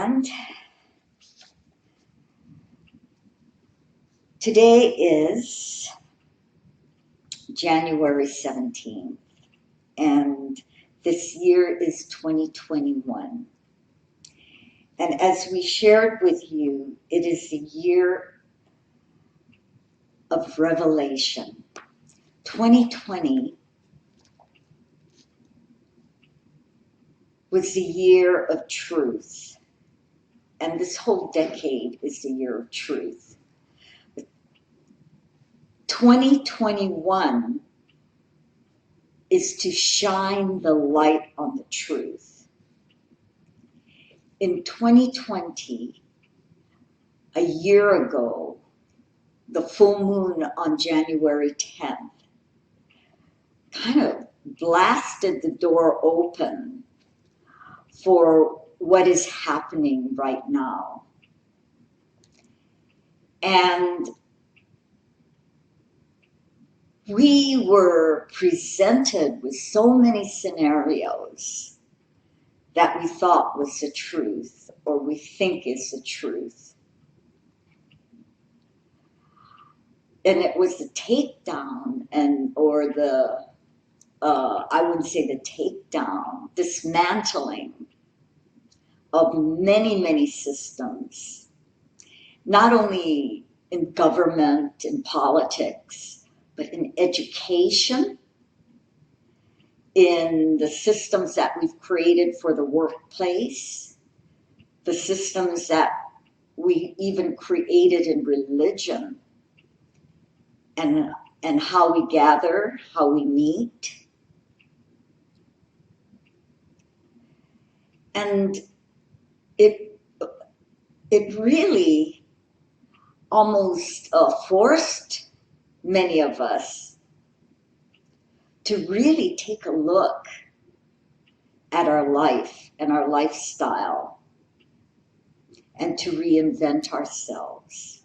And today is January 17th, and this year is 2021. And as we shared with you, it is the year of revelation. 2020 was the year of truth, and this whole decade is the year of truth. 2021 is to shine the light on the truth. In 2020, a year ago, the full moon on January 10th kind of blasted the door open for what is happening right now. And we were presented with so many scenarios that we thought was the truth, or we think is the truth. And it was the takedown or the, I wouldn't say the takedown, dismantling of many, many systems, not only in government and politics, but in education, in the systems that we've created for the workplace, the systems that we even created in religion, and how we gather, how we meet. And it really almost forced many of us to really take a look at our life and our lifestyle and to reinvent ourselves.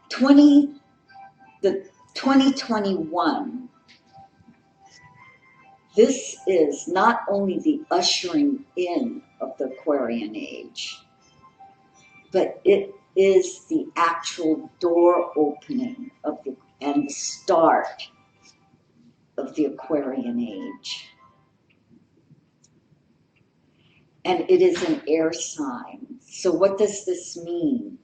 The 2021, this is not only the ushering in of the Aquarian age, but it is the actual door opening and the start of the Aquarian age. And it is an air sign. So what does this mean?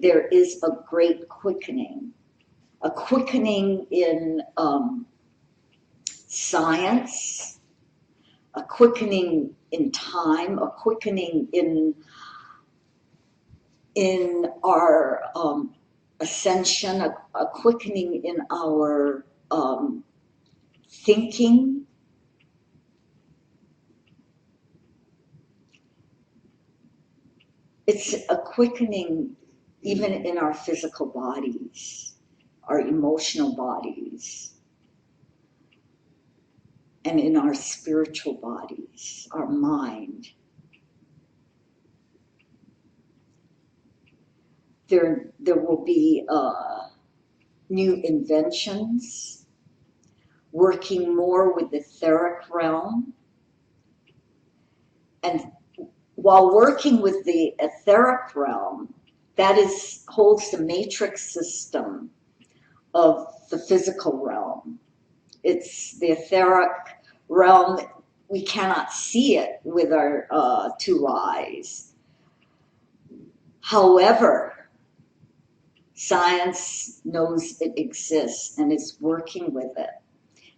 There is a great quickening. A quickening in science, a quickening in time, a quickening in our ascension, a quickening in our thinking. It's a quickening even in our physical bodies, our emotional bodies, and in our spiritual bodies, our mind. There will be new inventions, working more with the etheric realm. And while working with the etheric realm, that holds the matrix system of the physical realm. It's the etheric realm. We cannot see it with our two eyes. However, science knows it exists and is working with it.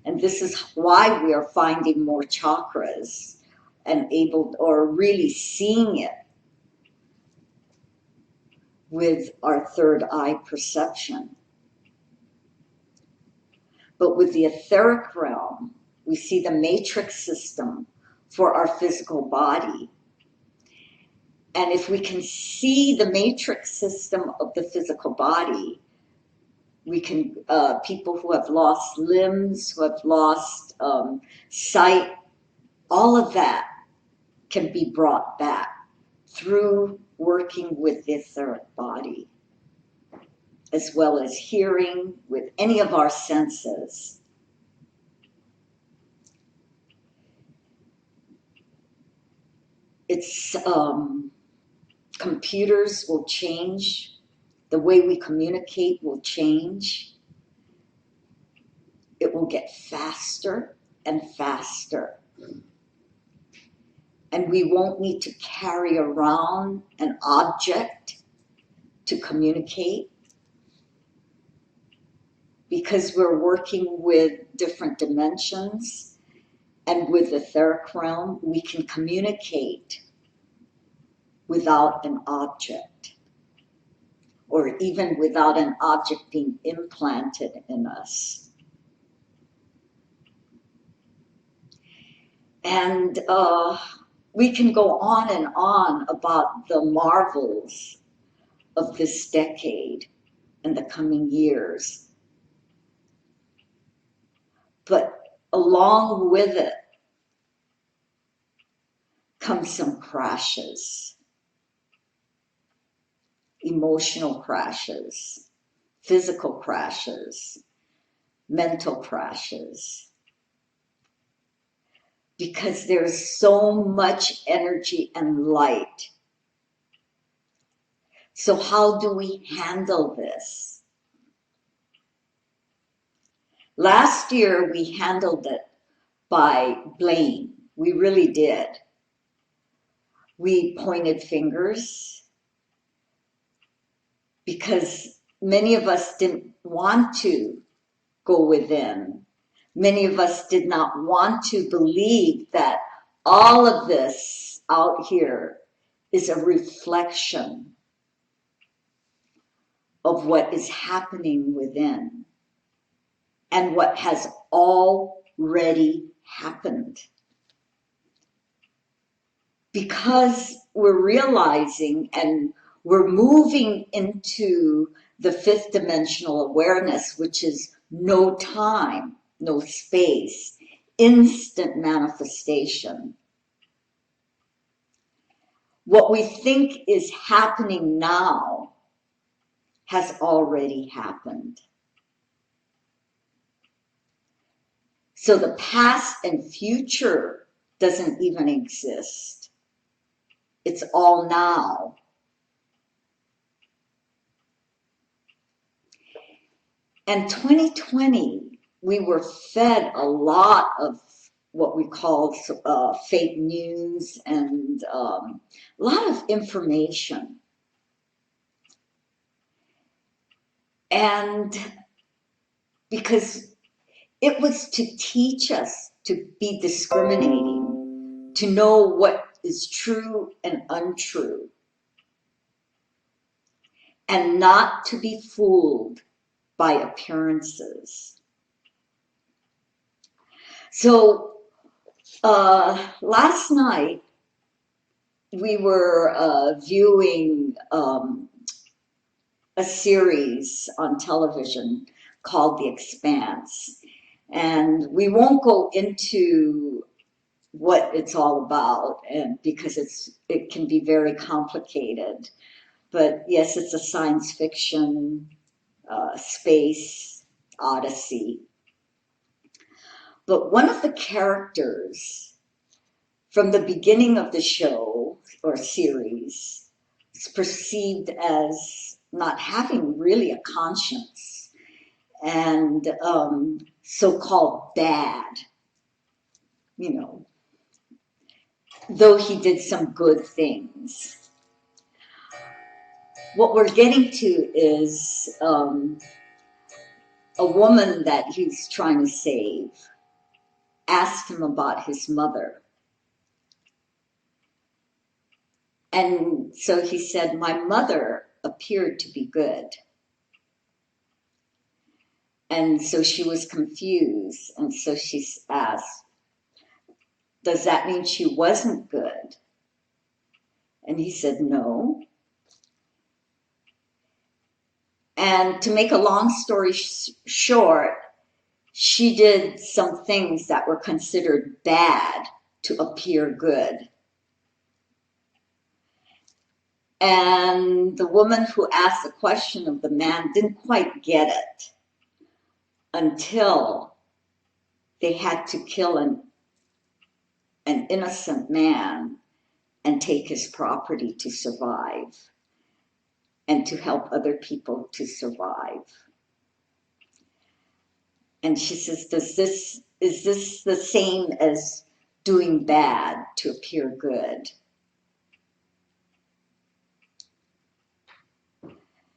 And this is why we are finding more chakras and really seeing it with our third eye perception. But with the etheric realm, we see the matrix system for our physical body. And if we can see the matrix system of the physical body, we can, people who have lost limbs, who have lost sight, all of that can be brought back through working with the etheric body, as well as hearing with any of our senses. It's computers will change. The way we communicate will change. It will get faster and faster. And we won't need to carry around an object to communicate because we're working with different dimensions, and with the etheric realm, we can communicate without an object, or even without an object being implanted in us. And we can go on and on about the marvels of this decade and the coming years. But along with it comes some crashes, emotional crashes, physical crashes, mental crashes, because there's so much energy and light. So how do we handle this? Last year, we handled it by blame. We really did. We pointed fingers because many of us didn't want to go within. Many of us did not want to believe that all of this out here is a reflection of what is happening within and what has already happened. Because we're realizing and we're moving into the fifth dimensional awareness, which is no time, no space, instant manifestation. What we think is happening now has already happened. So the past and future doesn't even exist. It's all now. And 2020, we were fed a lot of what we call fake news and a lot of information. And because it was to teach us to be discriminating, to know what is true and untrue, and not to be fooled by appearances. So last night we were viewing a series on television called The Expanse. And we won't go into what it's all about, and because it can be very complicated. But yes, it's a science fiction, space odyssey. But one of the characters from the beginning of the show or series is perceived as not having really a conscience and so-called bad, you know, though he did some good things. What we're getting to is a woman that he's trying to save asked him about his mother. And so he said, my mother appeared to be good. And so she was confused. And so she asked, does that mean she wasn't good? And he said, no. And to make a long story short, she did some things that were considered bad to appear good. And the woman who asked the question of the man didn't quite get it until they had to kill an innocent man and take his property to survive and to help other people to survive. And she says, is this the same as doing bad to appear good?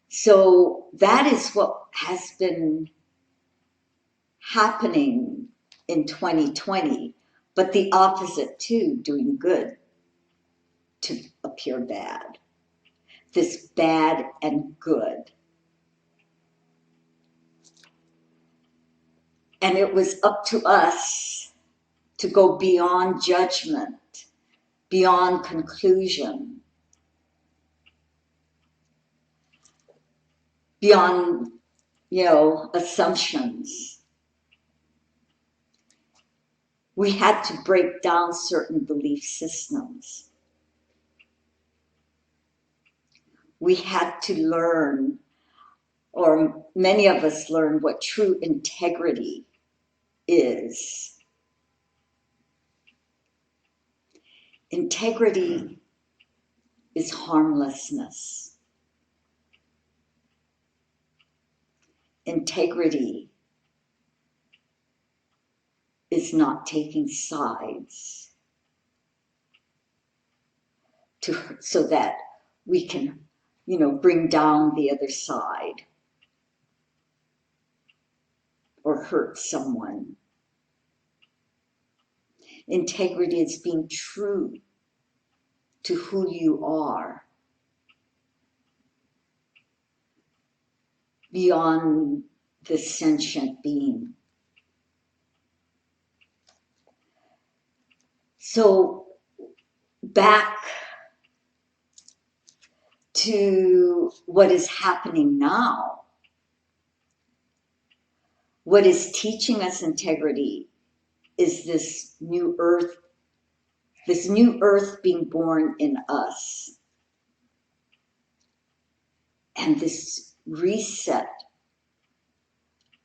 So that is what has been happening in 2020, but the opposite too, doing good to appear bad. This bad and good. And it was up to us to go beyond judgment, beyond conclusion, beyond, assumptions. We had to break down certain belief systems. We had to learn, or many of us learned, what true integrity is. Integrity is harmlessness. Integrity is not taking sides so that we can, bring down the other side or hurt someone. Integrity is being true to who you are, beyond the sentient being. So back to what is happening now. What is teaching us integrity is this new earth being born in us. And this reset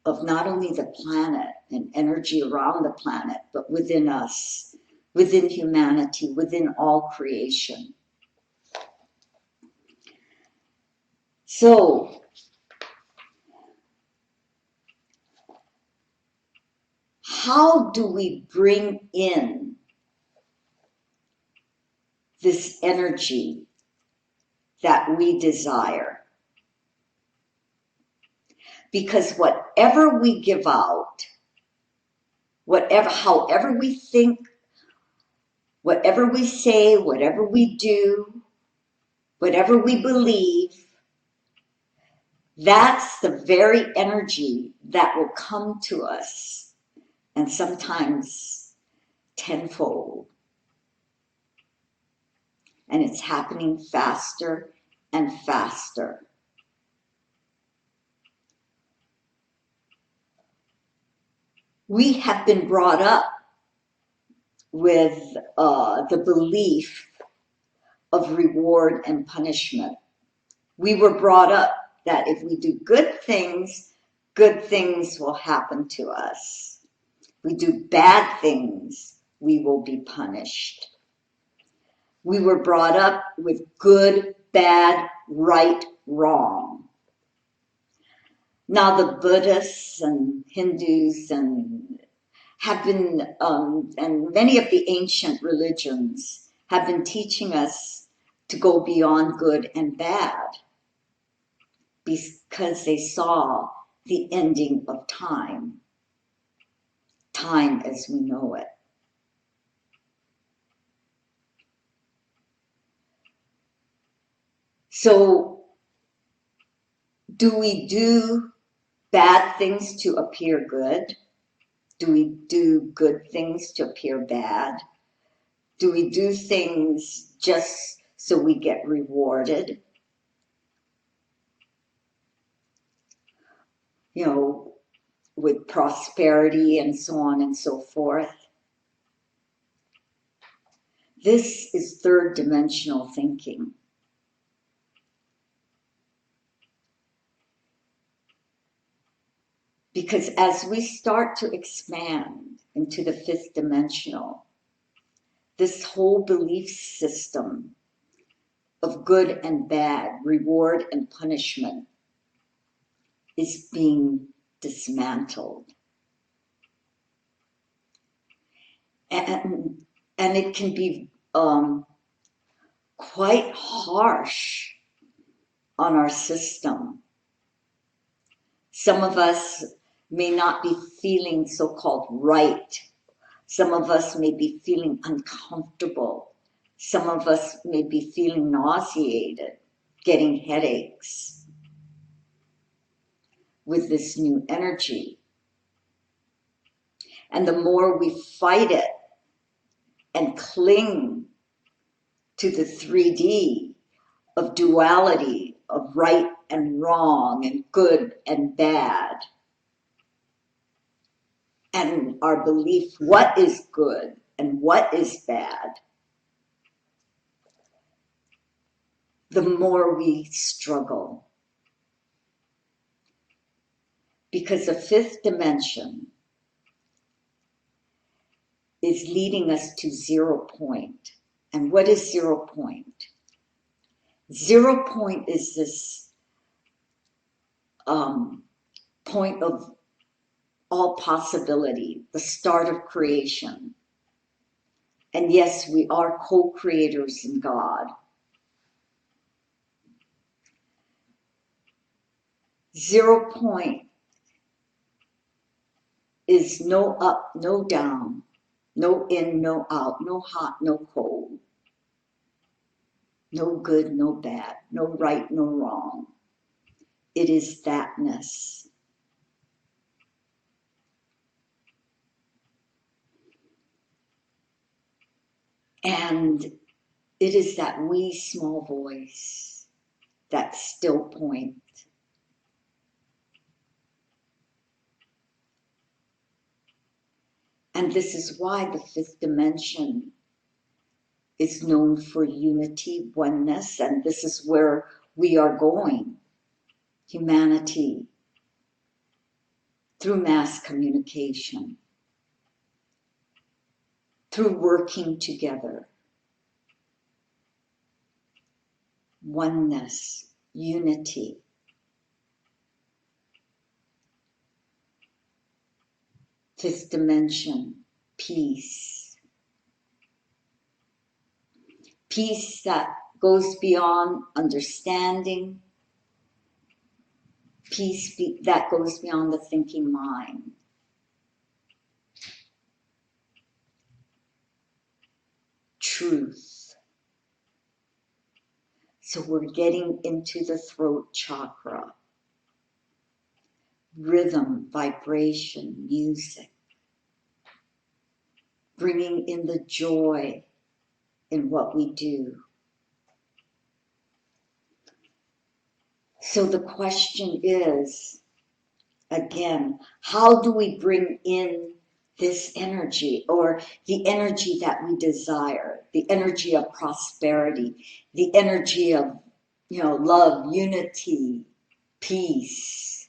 of not only the planet and energy around the planet, but within us, within humanity, within all creation. So, how do we bring in this energy that we desire? Because whatever we give out, however we think, whatever we say, whatever we do, whatever we believe, that's the very energy that will come to us, and sometimes tenfold. And it's happening faster and faster. We have been brought up with the belief of reward and punishment. We were brought up that if we do good things will happen to us. If we do bad things, we will be punished. We were brought up with good, bad, right, wrong. Now the Buddhists and Hindus have been, and many of the ancient religions have been teaching us to go beyond good and bad because they saw the ending of time as we know it. So, do we do bad things to appear good? Do we do good things to appear bad? Do we do things just so we get rewarded? With prosperity and so on and so forth. This is third dimensional thinking. Because as we start to expand into the fifth dimensional, this whole belief system of good and bad, reward and punishment, is being dismantled. And it can be quite harsh on our system. Some of us may not be feeling so-called right. Some of us may be feeling uncomfortable. Some of us may be feeling nauseated, getting headaches with this new energy. And the more we fight it and cling to the 3D of duality, of right and wrong, and good and bad, and our belief what is good and what is bad, the more we struggle. Because the fifth dimension is leading us to 0 point. And what is 0 point? 0 point is this point of all possibility, the start of creation. And yes, we are co-creators in God. 0 point is no up, no down, no in, no out, no hot, no cold, no good, no bad, no right, no wrong. It is thatness. And it is that wee small voice, that still point. And this is why the fifth dimension is known for unity, oneness, and this is where we are going. Humanity, through mass communication, through working together. Oneness, unity. Fifth dimension, peace. Peace that goes beyond understanding. Peace that goes beyond the thinking mind. Truth. So we're getting into the throat chakra. Rhythm, vibration, music. Bringing in the joy in what we do. So the question is, again, how do we bring in this energy, or the energy that we desire, the energy of prosperity, the energy of, love, unity, peace?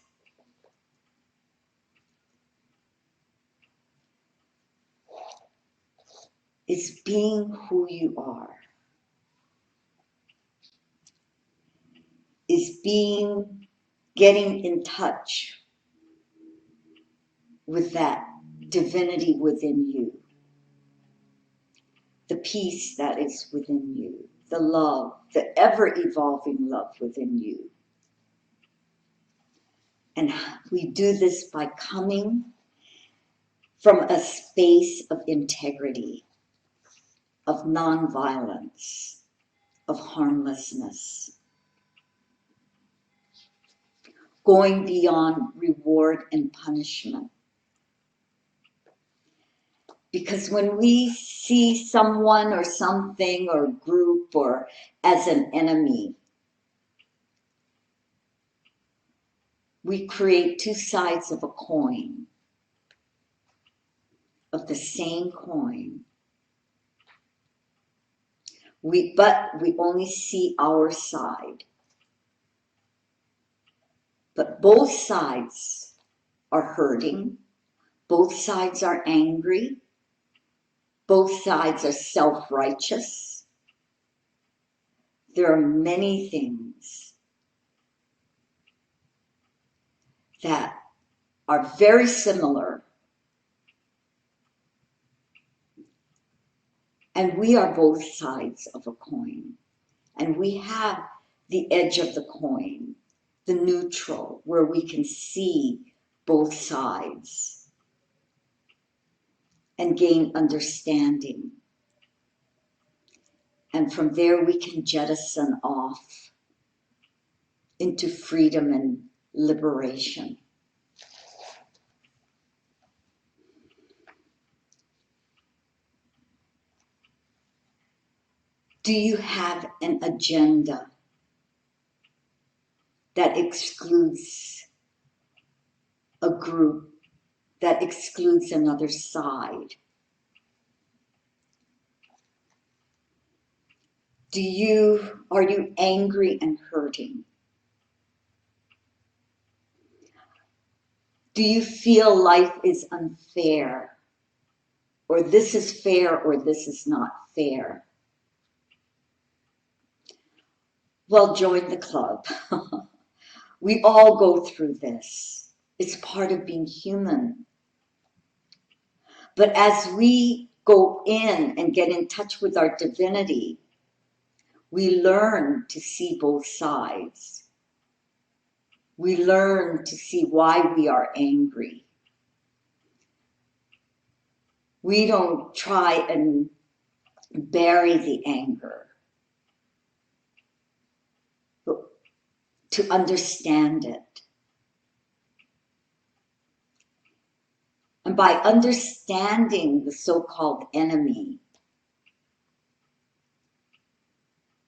It's being who you are. Is getting in touch with that divinity within you, the peace that is within you, the love, the ever-evolving love within you. And we do this by coming from a space of integrity, of nonviolence, of harmlessness, going beyond reward and punishment. Because when we see someone or something or group or as an enemy, we create two sides of a coin, of the same coin. But we only see our side. But both sides are hurting. Both sides are angry. Both sides are self-righteous. There are many things that are very similar, and we are both sides of a coin. And we have the edge of the coin, the neutral, where we can see both sides and gain understanding. And from there we can jettison off into freedom and liberation. Do you have an agenda that excludes a group, that excludes another side? Are you angry and hurting? Do you feel life is unfair? Or this is fair or this is not fair? Well, join the club. We all go through this. It's part of being human. But as we go in and get in touch with our divinity, we learn to see both sides. We learn to see why we are angry. We don't try and bury the anger, but to understand it. And by understanding the so-called enemy,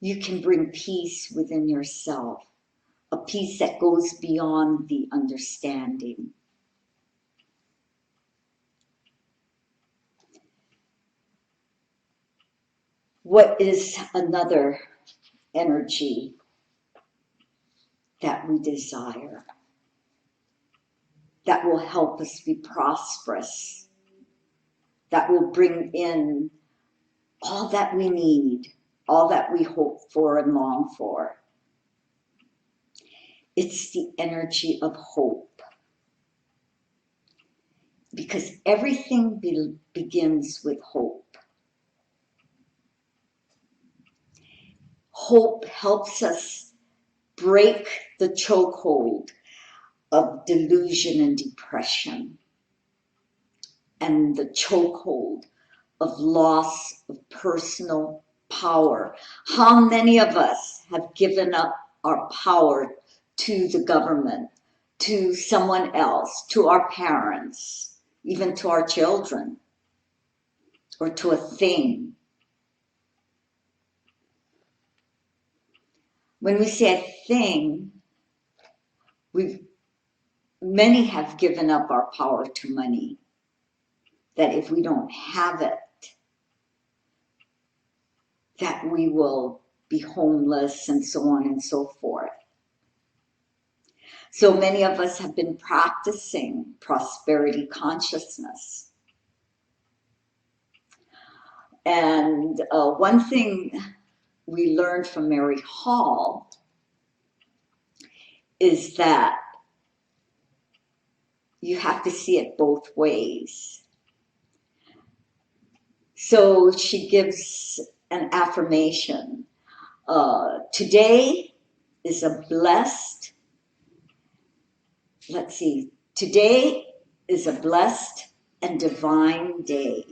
you can bring peace within yourself, a peace that goes beyond the understanding. What is another energy that we desire, that will help us be prosperous, that will bring in all that we need, all that we hope for and long for? It's the energy of hope. Because everything begins with hope. Hope helps us break the chokehold of delusion and depression, and the chokehold of loss of personal power. How many of us have given up our power to the government, to someone else, to our parents, even to our children, or to a thing? When we say a thing, many have given up our power to money, that if we don't have it, that we will be homeless and so on and so forth. So many of us have been practicing prosperity consciousness. And one thing we learned from Mary Hall is that you have to see it both ways. So she gives an affirmation. Today is a blessed, today is a blessed and divine day.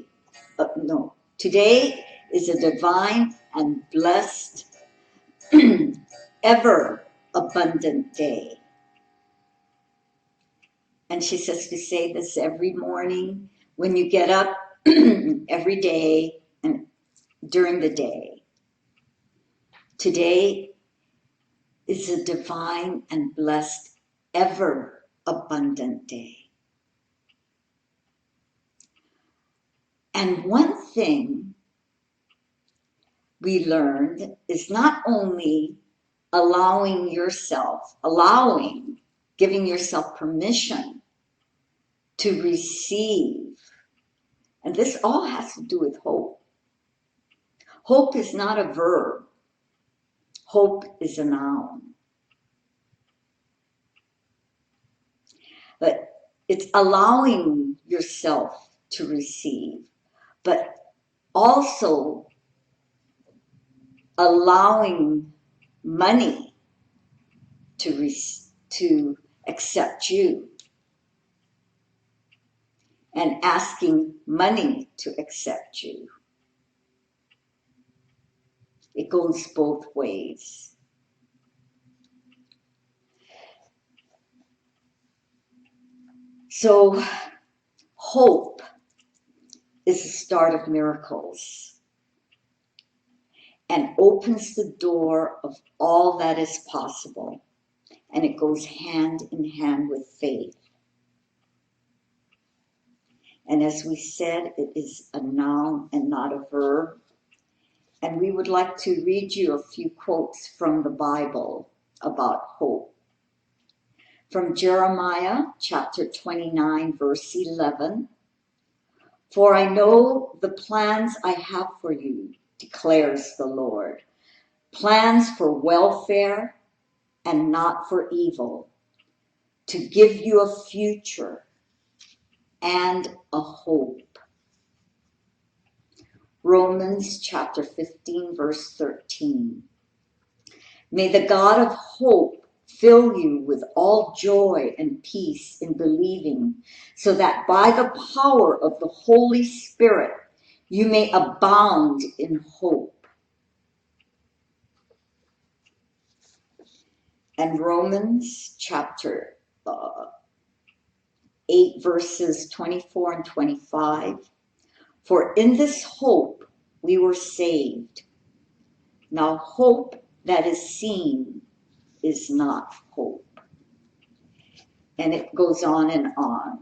Today is a divine and blessed, ever abundant day. And she says to say this every morning when you get up, every day and during the day. Today is a divine and blessed, ever abundant day. And one thing we learned is not only giving yourself permission to receive And this all has to do with hope. Hope is not a verb. Hope is a noun. But it's allowing yourself to receive, but also allowing money to accept you, and asking money to accept you. It goes both ways. So hope is the start of miracles and opens the door of all that is possible. And it goes hand in hand with faith. And as we said, it is a noun and not a verb. And we would like to read you a few quotes from the Bible about hope. From Jeremiah chapter 29, verse 11. For I know the plans I have for you, declares the Lord. Plans for welfare and not for evil, to give you a future and a hope. Romans chapter 15, verse 13. May the God of hope fill you with all joy and peace in believing, so that by the power of the Holy Spirit you may abound in hope. And Romans chapter 8, verses 24 and 25. For in this hope we were saved. Now hope that is seen is not hope. And it goes on and on.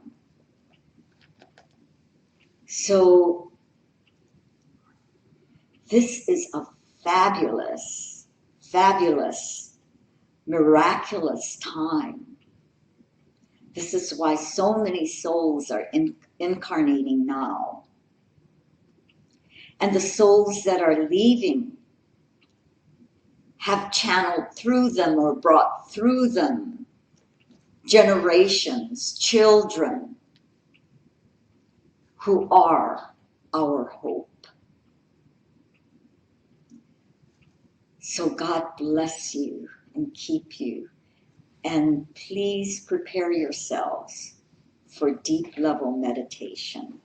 So this is a fabulous, fabulous, miraculous time. This is why so many souls are incarnating now. And the souls that are leaving have channeled through them or brought through them generations, children who are our hope. So God bless you and keep you. And please prepare yourselves for deep level meditation.